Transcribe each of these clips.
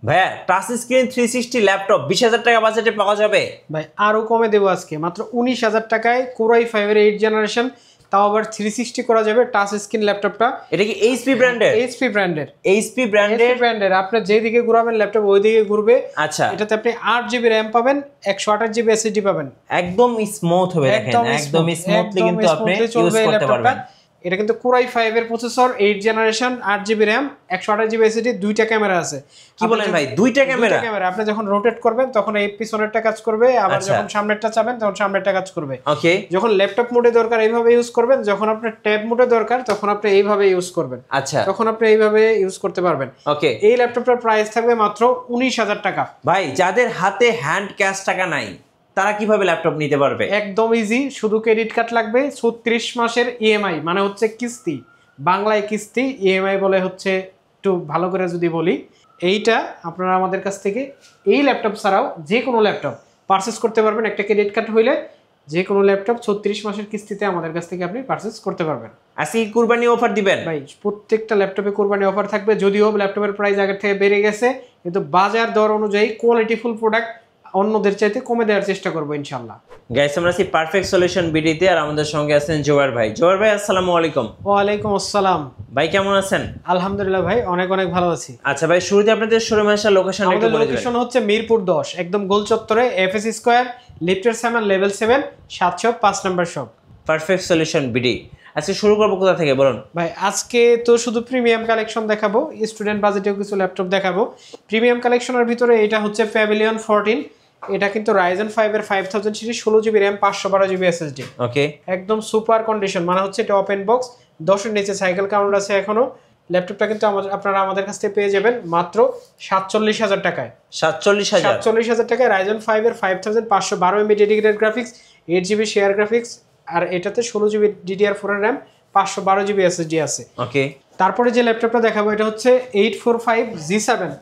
ভাইয়া touch screen 360 laptop 20,000 টাকা বাজেটে পাওয়া যাবে? ভাই আরো কমে দেবো আজকে, মাত্র 19,000 টাকায় কোরাই 5 এর 8 জেনারেশন, তাও আবার 360 করা যাবে টাচ স্ক্রিন ল্যাপটপটা। এটা কি এইচপি ব্র্যান্ডের? এইচপি ব্র্যান্ডের। এইচপি ব্র্যান্ডের ব্র্যান্ডের আপনি যেদিকে ঘুরাবেন ল্যাপটপ ওই দিকে ঘুরবে। আচ্ছা, এটাতে আপনি 8 জিবি র্যাম পাবেন, 128 জিবি এসএসডি পাবেন। একদম স্মুথ হবে, দেখেন একদম স্মুথলি কিন্তু আপনি ইউজ করতে পারবেন। এটা কিন্তু কোরাই 5 এর processor, 8 generation, 8 GB RAM, 128 GB SSD, দুইটা ক্যামেরা আছে। কি বলেন ভাই, দুইটা ক্যামেরা? আপনি যখন রোটেট করবেন তখন এই পিছনেরটা কাজ করবে, আবার যখন সামনেরটা চাবেন তখন সামনেরটা কাজ করবে। ওকে, যখন ল্যাপটপ মোডে দরকার এইভাবে ইউজ করবেন, যখন আপনার ট্যাব মোডে দরকার তখন আপনি এইভাবে ইউজ করবেন। আচ্ছা, তখন আপনি এইভাবে ইউজ করতে পারবেন। ওকে, এই ল্যাপটপটার প্রাইস থাকবে মাত্র 19,000 টাকা। ভাই যাদের হাতে হ্যান্ড ক্যাশ টাকা নাই তারা কিভাবে ল্যাপটপ নিতে পারবে? একদম ইজি, শুধু ক্রেডিট কার্ড লাগবে, 36 মাসের ইএমআই, মানে হচ্ছে কিস্তি, বাংলায় কিস্তি, ইএমআই বলে হচ্ছে একটু ভালো করে যদি বলি। এইটা আপনারা আমাদের কাছ থেকে এই ল্যাপটপ ছাড়াও যে কোনো ল্যাপটপ পারচেস করতে পারবেন। একটা ক্রেডিট কার্ড হইলে যে কোনো ল্যাপটপ 36 মাসের কিস্তিতে আমাদের কাছ থেকে আপনি পারচেস করতে পারবেন। আজকে কুরবানি অফার দিবেন? ভাই প্রত্যেকটা ল্যাপটপে কুরবানি অফার থাকবে, যদিও ল্যাপটপের প্রাইস আগের থেকে বেড়ে গেছে, কিন্তু বাজার দর অনুযায়ী কোয়ালিটিফুল প্রোডাক্ট অন্যদের চাইতে কমে দেওয়ার চেষ্টা করবো ইনশাল্লাহ। গাইস, আমরা আছি পারফেক্ট সলিউশন বিডিতে, আর আমাদের সঙ্গে আছেন জোয়ার ভাই। জোয়ার ভাই আসসালামু আলাইকুম। ওয়ালাইকুম আসসালাম ভাই, কেমন আছেন? আলহামদুলিল্লাহ ভাই, অনেক অনেক ভালো আছি। আচ্ছা ভাই, শুরুতে আপনাদের শোরুমের লোকেশন একটু আমাদের বলে দিবেন। লোকেশন হচ্ছে মিরপুর 10, একদম গোল চত্বরে, এফএস স্কয়ার, লিফটের 7, লেভেল 7, 705 নম্বর শপ, পারফেক্ট সলিউশন বিডি। আজকে শুরু করবো কোথা থেকে বলুন ভাই? আজকে তো শুধু প্রিমিয়াম কালেকশন দেখাবো, স্টুডেন্ট বাজেটেও কিছু ল্যাপটপ দেখাবো। প্রিমিয়াম কালেকশনের ভিতরে এটা হচ্ছে প্যাভিলিয়ন 14। এটা কিন্তু রাইজেন 5 এর 5000 series, 16 GB RAM, 512 GB SSD. Okay, একদম সুপার কন্ডিশন, মানে হচ্ছে এটা ওপেন বক্স, 10-এর নিচে সাইকেল কাউন্ট আছে এখনো। ল্যাপটপটা কিন্তু আপনারা আমাদের কাছ থেকে পেয়ে যাবেন মাত্র 47,000 টাকায়। 47,000 টাকায় রাইজেন 5 এর 5512 MB dedicated graphics, 8 GB share graphics, আর এটাতে 16 জিবি DDR4 এর র্যাম, 512 জিবি এসএসডি আছে। ওকে, তারপরে যে ল্যাপটপটা দেখাবো এটা হচ্ছে 845G7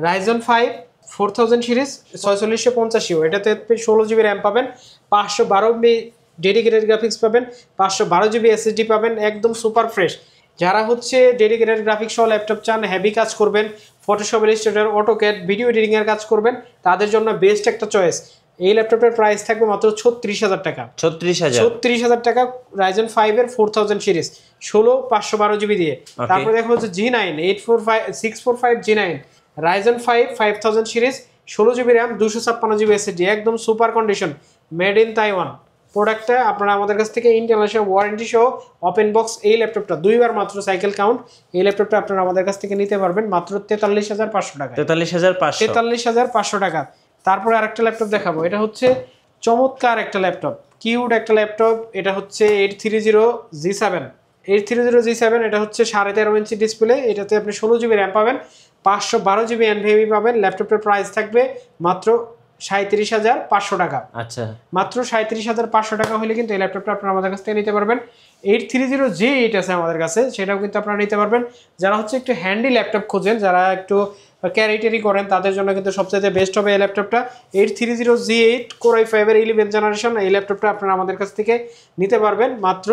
রাইজেন 5 4000 সিরিজ, 4650। এটাতে 16 জিবি র্যাম পাবেন, 512 এমবি ডেডিকেটেড গ্রাফিক্স পাবেন, 512 জিবি এসএসডি পাবেন, একদম সুপার ফ্রেশ। যারা হচ্ছে ডেডিকেটেড গ্রাফিক্স সহ ল্যাপটপ চান, হেভি কাজ করবেন, Photoshop, Illustrator, AutoCAD, video editing এর কাজ করবেন, তাদের জন্য বেস্ট একটা চয়েস। এই ল্যাপটপের প্রাইস থাকবে মাত্র 36,000 টাকা। 36,000 টাকা রাইজেন 5 এর 4000 সিরিজ, 16 512 জিবি দিয়ে। তারপরে দেখো হচ্ছে G9 645G9 Ryzen 5 5000 series, 16 GB RAM, 256 GB SSD, একদম super condition, made in Taiwan. প্রোডাক্টটা আপনারা আমাদের কাছ থেকে ইন্টারন্যাশনাল ওয়ারেন্টি সহ ওপেন বক্স। এই ল্যাপটপটা দুইবার মাত্র সাইকেল কাউন্ট। এই ল্যাপটপটা আপনারা আমাদের কাছ থেকে নিতে পারবেন মাত্র 43,500 টাকা। 43,500 টাকা। তারপরে আরেকটা ল্যাপটপ দেখাবো, এটা হচ্ছে চমৎকার একটা ল্যাপটপ, কিউট একটা ল্যাপটপ। এটা হচ্ছে 830G7। এটা হচ্ছে 13.5 ইঞ্চি ডিসপ্লে। এটাতে আপনি 16 জিবি র্যাম পাবেন, 512 জিবি এনভিএমই পাবেন। ল্যাপটপের প্রাইস থাকবে মাত্র 37,500 টাকা। আচ্ছা, মাত্র 37,500 টাকা হলে কিন্তু এই ল্যাপটপটা আপনারা আমাদের কাছ থেকে নিতে পারবেন। 830G8 আছে আমাদের কাছে, সেটাও কিন্তু আপনারা নিতে পারবেন। যারা হচ্ছে একটু হ্যান্ডি ল্যাপটপ খোঁজেন, যারা একটু ক্যারি করেন, তাদের জন্য কিন্তু সবচেয়ে বেস্ট হবে এই ল্যাপটপটা। 830G8 কোরাই 5 এর 11 জেনারেশন। এই ল্যাপটপটা আপনারা আমাদের কাছ থেকে নিতে পারবেন মাত্র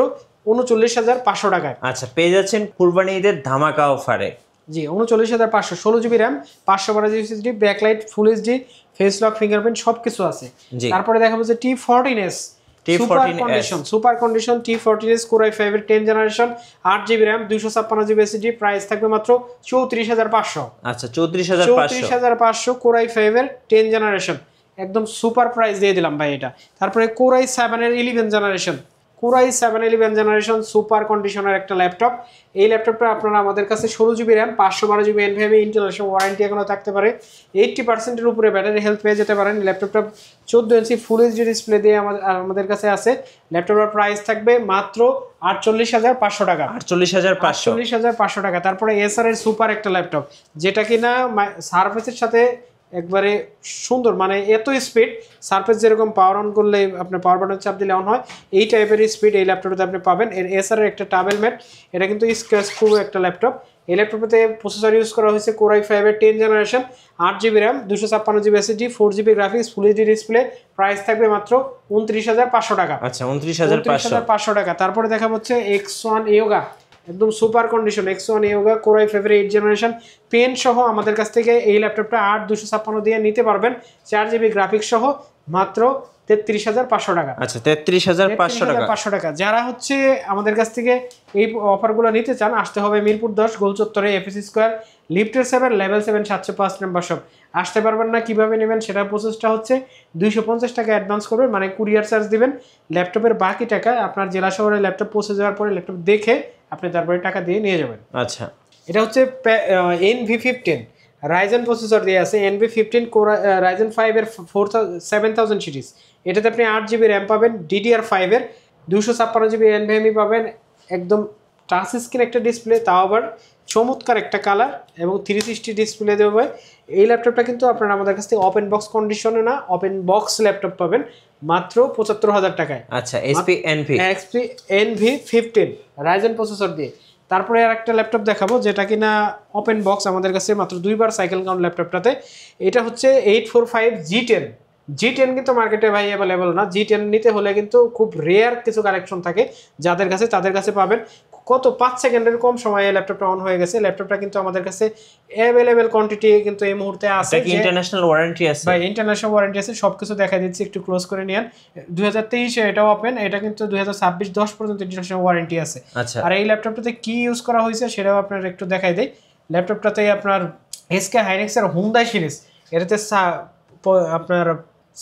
39,500 টাকায়। আচ্ছা, পেয়ে যাচ্ছেন কুরবানি ঈদের ধামাকা অফারে। জি, 39,500, 16 GB RAM, 512 GB SSD, backlight, full HD, face lock, fingerprint, সবকিছু আছে। তারপরে দেখাবো যে T14S super condition T14S core i 5 এর 10 generation, 8 GB RAM, 256 GB SSD. Price থাকবে মাত্র 34,500। আচ্ছা, 34,500 কোরাই 5 এর 10 জেনারেশন, একদম সুপার প্রাইস দিয়ে দিলাম ভাই এটা। তারপরে কোরাই 7 এর 11 জেনারেশন, সুপার কন্ডিশনের একটা ল্যাপটপ। এই ল্যাপটপটা আপনারা আমাদের কাছে 16 GB RAM, 512 GB NVMe, international warranty এখনো থাকতে পারে, 80%-এর উপরে ব্যাটারি হেলথ পেয়ে যেতে পারেন। ল্যাপটপটা 14 ইঞ্চি ফুল এইচডি ডিসপ্লে দিয়ে আমাদের কাছে আছে। ল্যাপটপের প্রাইস থাকবে মাত্র 48,500 টাকা। 48,500 টাকা। তারপরে এসার এর সুপার একটা ল্যাপটপ, যেটা কিনা সারফেসের সাথে একবারে সুন্দর, মানে এত স্পিড, সারফেস যেরকম পাওয়ার অন করলে আপনার পাওয়ার বাটন চাপ দিলে অন হয়, এই টাইপের স্পিড এই ল্যাপটপটাতে আপনি পাবেন। এর এসারের একটা টাবেল ম্যাট, এটা কিন্তু স্ক্র্যাচ প্রুফ একটা ল্যাপটপ। এই ল্যাপটপে প্রসেসর ইউজ করা হয়েছে কোরাই 5 এর 10 generation, 8 GB RAM, 256 GB SSD, 4 GB graphics, full HD display. Price থাকবে মাত্র 29,500 টাকা। আচ্ছা, 29,500 টাকা। তারপরে দেখা হচ্ছে X1 Yoga একদম super condition X1 Yoga Core i5 এর 8 জেনারেশন পেন সহ আমাদের কাছ থেকে এই ল্যাপটপটা 8256 দিয়ে নিতে পারবেন 4GB গ্রাফিক্স সহ মাত্র 33,500 টাকা। আচ্ছা 33,500 টাকা। 500 টাকা। যারা হচ্ছে আমাদের কাছ থেকে এই অফারগুলো নিতে চান আসতে হবে মিরপুর 10 গোল চত্বরে এফএসি স্কয়ার লিফটের 7 লেভেল 7 705 নাম্বার শপ। আসতে পারবেন না কিভাবে নেবেন সেটার প্রসেসটা হচ্ছে 250 টাকা অ্যাডভান্স করবেন, মানে কুরিয়ার চার্জ দিবেন। ল্যাপটপের বাকি টাকা আপনার জেলা শহরে ল্যাপটপ পৌঁছে যাওয়ার পরে ল্যাপটপ দেখে আপনি তারপরে টাকা দিয়ে নিয়ে যাবেন। আচ্ছা এটা হচ্ছে NV15 রাইজেন প্রসেসর দিয়ে আছে NV15 রাইজেন 5 এর 7000 সিরিজ। এটাতে আপনি 8GB র্যাম পাবেন, DDR5 এর 256GB NVMe পাবেন, একদম টাচ স্ক্রিন একটা ডিসপ্লে, তাও আবার চমৎকার একটা কালার এবং 360 ডিসপ্লে দেবে। এই ল্যাপটপটা কিন্তু আপনারা আমাদের কাছ থেকে ওপেন বক্স কন্ডিশনে না, ওপেন বক্স ল্যাপটপ পাবেন মাত্র 75,000 টাকায়। আচ্ছা HP NV15 রাইজেন প্রসেসর দিয়ে। তারপরে আর একটা ল্যাপটপ দেখাবো যেটা কিনা ওপেন বক্স আমাদের কাছে মাত্র 2বার সাইকেল কাউন্ট ল্যাপটপটাতে। এটা হচ্ছে 845 G10। G10 কিন্তু মার্কেটে ভাই অ্যাভেলেবল না। G10 নিতে হলে কিন্তু খুব রেয়ার কিছু কালেকশন থাকে যাদের কাছে, তাদের কাছে পাবেন। কত 5 সেকেন্ডের কম সময়ে ল্যাপটপটা অন হয়ে গেছে। ল্যাপটপটা কিন্তু আমাদের কাছে অ্যাভেলেবল কোয়ান্টিটি কিন্তু এই মুহূর্তে আছে। এটা কি ইন্টারন্যাশনাল ওয়ারেন্টি আছে? ভাই ইন্টারন্যাশনাল ওয়ারেন্টি আছে, সবকিছু দেখাই দিচ্ছি, একটু ক্লোজ করে নিয়েন। 2023 এ এটা ওপেন, এটা কিন্তু 2026 10 পর্যন্ত ইন্টারন্যাশনাল ওয়ারেন্টি আছে। আচ্ছা আর এই ল্যাপটপটাতে কি ইউজ করা হয়েছে সেটাও আপনার একটু দেখাই দেই। ল্যাপটপটাতে আপনার SK Hynix এর হুন্ডাই সিরিজ, এটাতে আপনার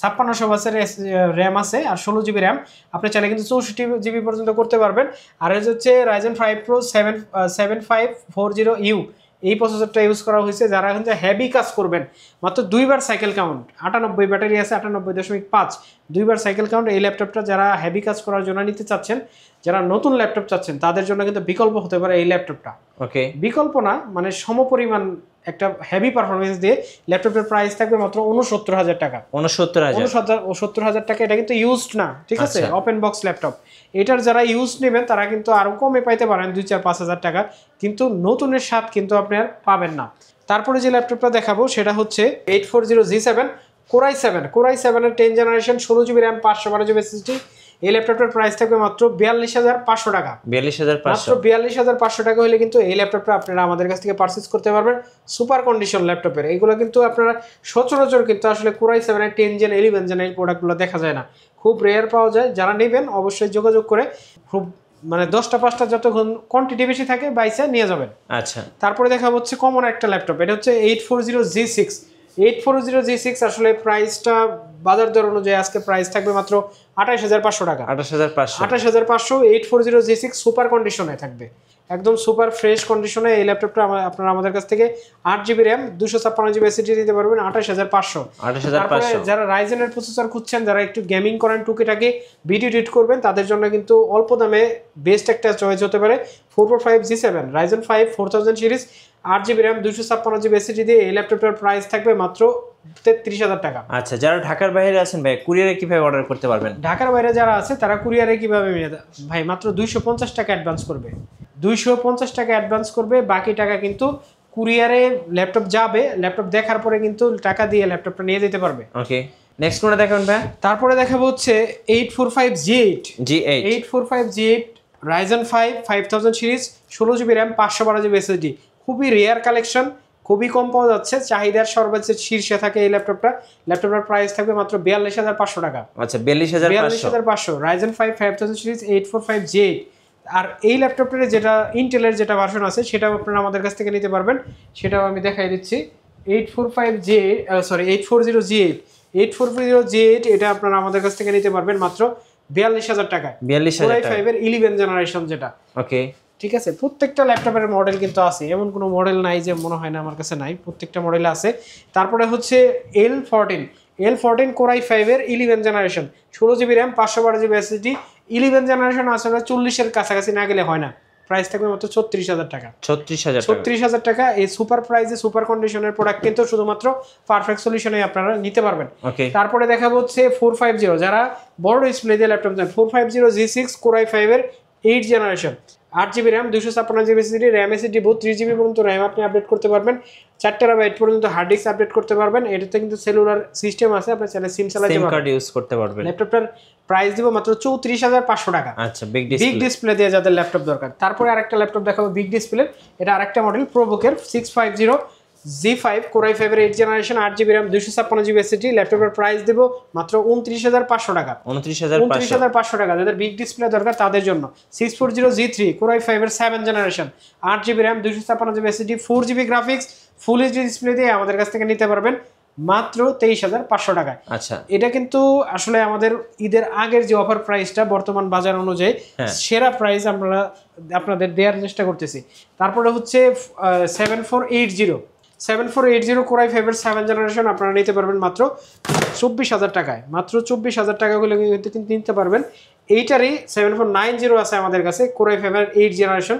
5600 বাসের র্যাম আছে আর 16GB র্যাম। আপনি চাইলে কিন্তু 64GB পর্যন্ত করতে পারবেন। আর এটা হচ্ছে Ryzen 5 Pro 7540U এই প্রসেসরটা ইউজ করা হয়েছে। যারা কিন্তু হেভি কাজ করবেন, মাত্র 2বার সাইকেল কাউন্ট, 98 ব্যাটারি আছে 98.5, 2বার সাইকেল কাউন্ট। এই ল্যাপটপটা যারা হেভি কাজ করার জন্য নিতে চাচ্ছেন, যারা নতুন ল্যাপটপ চাচ্ছেন তাদের জন্য কিন্তু বিকল্প হতে পারে এই ল্যাপটপটা। ওকে, বিকল্প না, মানে সমপরিমাণ একটা হেভি পারফরমেন্স দিয়ে ল্যাপটপের প্রাইস থাকবে মাত্র 69,000 টাকা। 69,000 টাকা। এটা কিন্তু ইউজড না, ঠিক আছে, ওপেন বক্স ল্যাপটপ। এটার যারা ইউজ নেবেন তারা কিন্তু আরো কমে পাইতে পারেন 2-4-5,000 টাকা, কিন্তু নতুনের স্বাদ কিন্তু আপনি আর পাবেন না। তারপরে যে ল্যাপটপটা দেখাবো সেটা হচ্ছে 840G7 Core i7 এর 10 generation 16GB RAM 512GB SSD। এই ল্যাপটপটার প্রাইস থাকবে মাত্র 42,500 টাকা। 42,500 মাত্র 42,500 টাকা হলে কিন্তু এই ল্যাপটপটা আপনারা আমাদের কাছ থেকে পারচেজ করতে পারবেন। সুপার কন্ডিশন ল্যাপটপের এইগুলো কিন্তু আপনারা সচরাচর কিন্তু আসলে Core i7 এর 10 জেন 11 জেন এই প্রোডাক্টগুলো দেখা যায় না, খুব রেয়ার পাওয়া যায়। যারা নেবেন অবশ্যই যোগাযোগ করে খুব মানে 10টা 5টা যতক্ষণ কোয়ান্টিটি বেশি থাকে বাইসে নিয়ে যাবেন। আচ্ছা তারপরে দেখা হচ্ছে কমন একটা ল্যাপটপ, এটা হচ্ছে 840G6। 840G6 আসলে প্রাইসটা বাজার দর অনুযায়ী আজকে প্রাইস থাকবে মাত্র 28,500 টাকা। 28,500 840G6 সুপার কন্ডিশনে থাকবে, একদম সুপার ফ্রেশ কন্ডিশনে। এই ল্যাপটপটা আপনারা আমাদের কাছ থেকে 8GB র্যাম 256GB SSD নিতে পারবেন 28,500। তারপরে যারা রাইজেনের প্রসেসর খুঁজছেন, যারা একটু গেমিং করেন, টুকিটাকি ভিডিও এডিট করবেন, তাদের জন্য কিন্তু অল্প দামে বেস্ট একটা চয়েস হতে পারে 445G7 Ryzen 5 4000 series 8GB RAM 256GB SSD দিয়ে এই ল্যাপটপটার প্রাইস থাকবে মাত্র 33,000 টাকা। আচ্ছা, যারা ঢাকার বাইরে আছেন ভাই কুরিয়ারে কিভাবে অর্ডার করতে পারবেন? ঢাকার বাইরে যারা আছে তারা কুরিয়ারে কিভাবে ভাই মাত্র 250 টাকা অ্যাডভান্স করবে, 250 টাকা অ্যাডভান্স করবে, বাকি টাকা কিন্তু কুরিয়ারে ল্যাপটপ যাবে, ল্যাপটপ দেখার পরে কিন্তু টাকা দিয়ে ল্যাপটপটা নিয়ে যেতে পারবে। ওকে, নেক্সট কোনটা দেখাবেন ভাই? তারপরে দেখাবো হচ্ছে 845G8 Ryzen 5 5000 series 16GB RAM 512GB SSD। খুবই রেয়ার কালেকশন, খুবই কম পাওয়া যাচ্ছে, চাহিদার সর্বোচ্চ শীর্ষে থাকে এই ল্যাপটপটা। ল্যাপটপটার প্রাইস থাকবে মাত্র 42,500 টাকা। আচ্ছা 42,500 Ryzen 5 5000 সিরিজ 845G8। আর এই ল্যাপটপটার যেটা ইন্টেলের যেটা ভার্সন আছে সেটাও আপনারা আমাদের কাছ থেকে নিতে পারবেন, সেটাও আমি দেখাই দিচ্ছি। 840G8 এটা আপনারা আমাদের কাছ থেকে নিতে পারবেন মাত্র 42,000 টাকা। 42,000 টাকা 5 এর 11 জেনারেশন যেটা। ওকে, ঠিক আছে, প্রত্যেকটা ল্যাপটপের মডেল কিন্তু আছে, এমন কোনো মডেল নাই যে মনে হয় না আমার কাছে নাই, প্রত্যেকটা মডেল আছে। তারপরে হচ্ছে L14 Core i5 এর 11 generation 16GB RAM 512GB SSD 11 generation আসলে 40-এর কাছাকাছি না গেলে হয় না। প্রাইস থাকবে মাত্র 36,000 টাকা। 36,000 টাকা। এই সুপার প্রাইসে সুপার কন্ডিশনের প্রোডাক্ট কিন্তু শুধুমাত্র পারফেক্ট সলিউশনে আপনারা নিতে পারবেন। তারপরে দেখাবো হচ্ছে 450, যারা বড় ডিসপ্লে দিয়ে ল্যাপটপ চান, 450G6 Core i5 এর 8 generation 8GB RAM 256GB SSD, RAM SSD both 3GB পর্যন্ত র্যাম আপনি আপডেট করতে পারবেন, 4TB পর্যন্ত হার্ড ডিস্ক আপডেট করতে পারবেন। এটাতে কিন্তু সেলুলার সিস্টেম আছে, আপনি চাইলে সিম চালাতে সিম পারবেন, কার্ড ইউজ করতে পারবেন। ল্যাপটপটার প্রাইস দিব মাত্র 34500 টাকা। আচ্ছা, বিগ বিগ ডিসপ্লে দিয়ে যাদের ল্যাপটপ দরকার। তারপরে আরেকটা ল্যাপটপ দেখাবো বিগ ডিসপ্লে, এটা আরেকটা মডেল প্রোবুকের 650Z5 Core i5 এর 8th generation, 8GB RAM 256GB SSD. ল্যাপটপের প্রাইস দেব মাত্র 29500 টাকা। 29500 টাকা। যাদের বিগ ডিসপ্লে দরকার তাদের জন্য 640Z3 Core i5 এর 7th generation, 8GB RAM 256GB SSD, 4GB graphics, full HD display দিয়ে আমাদের কাছ থেকে নিতে পারবেন মাত্র 23500 টাকায়। আচ্ছা, এটা কিন্তু আসলে আমাদের ঈদের আগের যে অফার প্রাইসটা বর্তমান বাজার অনুযায়ী সেরা প্রাইস আমরা আপনাদের দেওয়ার চেষ্টা করতেছি। তারপরে হচ্ছে 7480 Core i5 এর 7th জেনারেশন আপনারা নিতে পারবেন মাত্র 24000 টাকায়। মাত্র 24000 টাকা হলে কিন্তু নিতে পারবেন। এইটারই 7490 আছে আমাদের কাছে, Core i5 এর 8th জেনারেশন,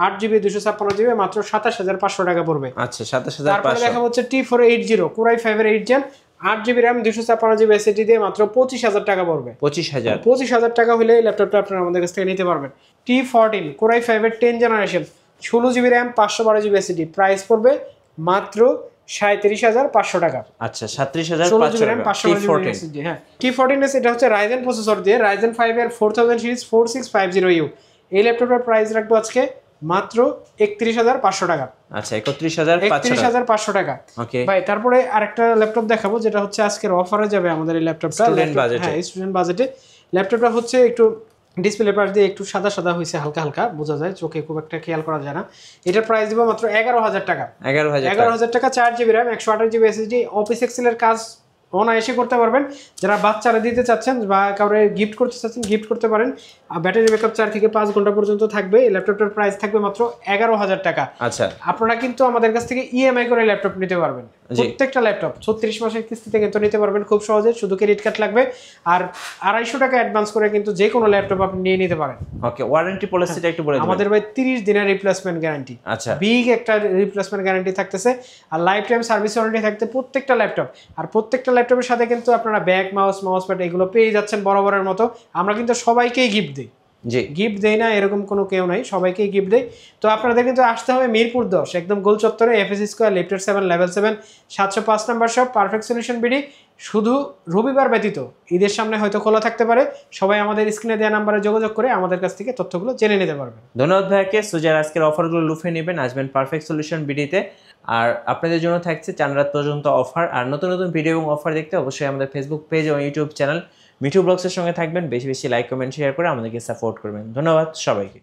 8GB 256GB, মাত্র 27500 টাকা পড়বে। আচ্ছা, 27500। তারপরে দেখা হচ্ছে T480 Core i5 এর 8th gen, 8GB RAM 256GB SSD দিয়ে মাত্র 25000 টাকা পড়বে। 25000 টাকা হলে এই ল্যাপটপটা আপনারা আমাদের কাছ থেকে নিতে পারবেন। T14 Core i5 এর 10th generation, 16GB RAM 512GB SSD, price পড়বে মাত্র 37500 টাকা। আচ্ছা, 37500 টাকা। T14 হ্যাঁ, T14s এটা হচ্ছে Ryzen প্রসেসর দিয়ে, Ryzen 5 এর 4000 সিরিজ 4650U। এই ল্যাপটপের প্রাইস রাখবো আজকে মাত্র 31500 টাকা। আচ্ছা, 31500 টাকা। ওকে ভাই, তারপরে আরেকটা ল্যাপটপ দেখাবো যেটা হচ্ছে আজকের অফারে যাবে আমাদের এই ল্যাপটপটা। হ্যাঁ, স্টুডেন্ট বাজেটে ল্যাপটপটা হচ্ছে একটু ডিসপ্লে পাশ দিয়ে একটু সাদা সাদা হয়েছে, হালকা হালকা বোঝা যায়, চোখে খুব একটা খেয়াল করা যায় না। এটার প্রাইস দিব মাত্র 11000 টাকা। 11000 টাকা, 4GB RAM 128GB SSD, office এক্সেলের কাজ অনায়াসে করতে পারবেন। যারা বাচ্চারা দিতে চাচ্ছেন বা কাউরে গিফট করতে চাচ্ছেন গিফট করতে পারেন। ব্যাটারি ব্যাকআপ 4 থেকে 5 ঘন্টা পর্যন্ত থাকবে। এই ল্যাপটপটার প্রাইস থাকবে মাত্র 11000 টাকা। আচ্ছা, আপনারা কিন্তু আমাদের কাছ থেকে ইএমআই করে ল্যাপটপ নিতে পারবেন। প্রত্যেকটা ল্যাপটপ 36 মাসের কিস্তিতে কিন্তু নিতে পারবেন খুব সহজে, শুধু ক্রেডিট কার্ড লাগবে আর 250 টাকা অ্যাডভান্স করে কিন্তু যে কোনো ল্যাপটপ আপনি নিয়ে নিতে পারেন। ওকে, ওয়ারেন্টি পলিসিটা একটু বলে দিন। আমাদের ভাই 30 দিনের রিপ্লেসমেন্ট গ্যারান্টি। আচ্ছা, বিগ একটা রিপ্লেসমেন্ট গ্যারান্টি থাকতেছে আর লাইফ টাইম সার্ভিস ওয়ারেন্টি থাকতে প্রত্যেকটা ল্যাপটপ। আর প্রত্যেকটা ল্যাপটপের সাথে কিন্তু আপনারা ব্যাগ, মাউস প্যাড এগুলো পেয়ে যাচ্ছেন বরাবরের মতো। আমরা কিন্তু সবাইকেই গিফট দিই। গিফট দেই না এরকম কোনো কেউ নাই, সবাইকেই গিফট দেই। তো আপনাদের কিন্তু আসতে হবে মিরপুর 10 একদম গোল চত্বরে, এফএসসি স্কয়ার, লিফটের 7 level 7 705 number shop, perfect solution BD. শুধু রবিবার ব্যতীত ঈদের সামনে হয়তো খোলা থাকতে পারে। সবাই আমাদের স্ক্রিনে দেওয়া নাম্বারে যোগাযোগ করে আমাদের কাছ থেকে তথ্যগুলো জেনে নিতে পারবেন। ধন্যবাদ ভাইকে। সুজার আজকের অফারগুলো লুফে নেবেন, আসবেন পারফেক্ট সলিউশন বিডিতে। আর আপনাদের জন্য থাকছে 4 রাত পর্যন্ত অফার। আর নতুন নতুন ভিডিও এবং অফার দেখতে অবশ্যই আমাদের ফেসবুক পেজ এবং ইউটিউব চ্যানেল মিঠু ব্লগসের সঙ্গে থাকবেন। বেশি বেশি লাইক, কমেন্ট, শেয়ার করে আমাদেরকে সাপোর্ট করবেন। ধন্যবাদ সবাইকে।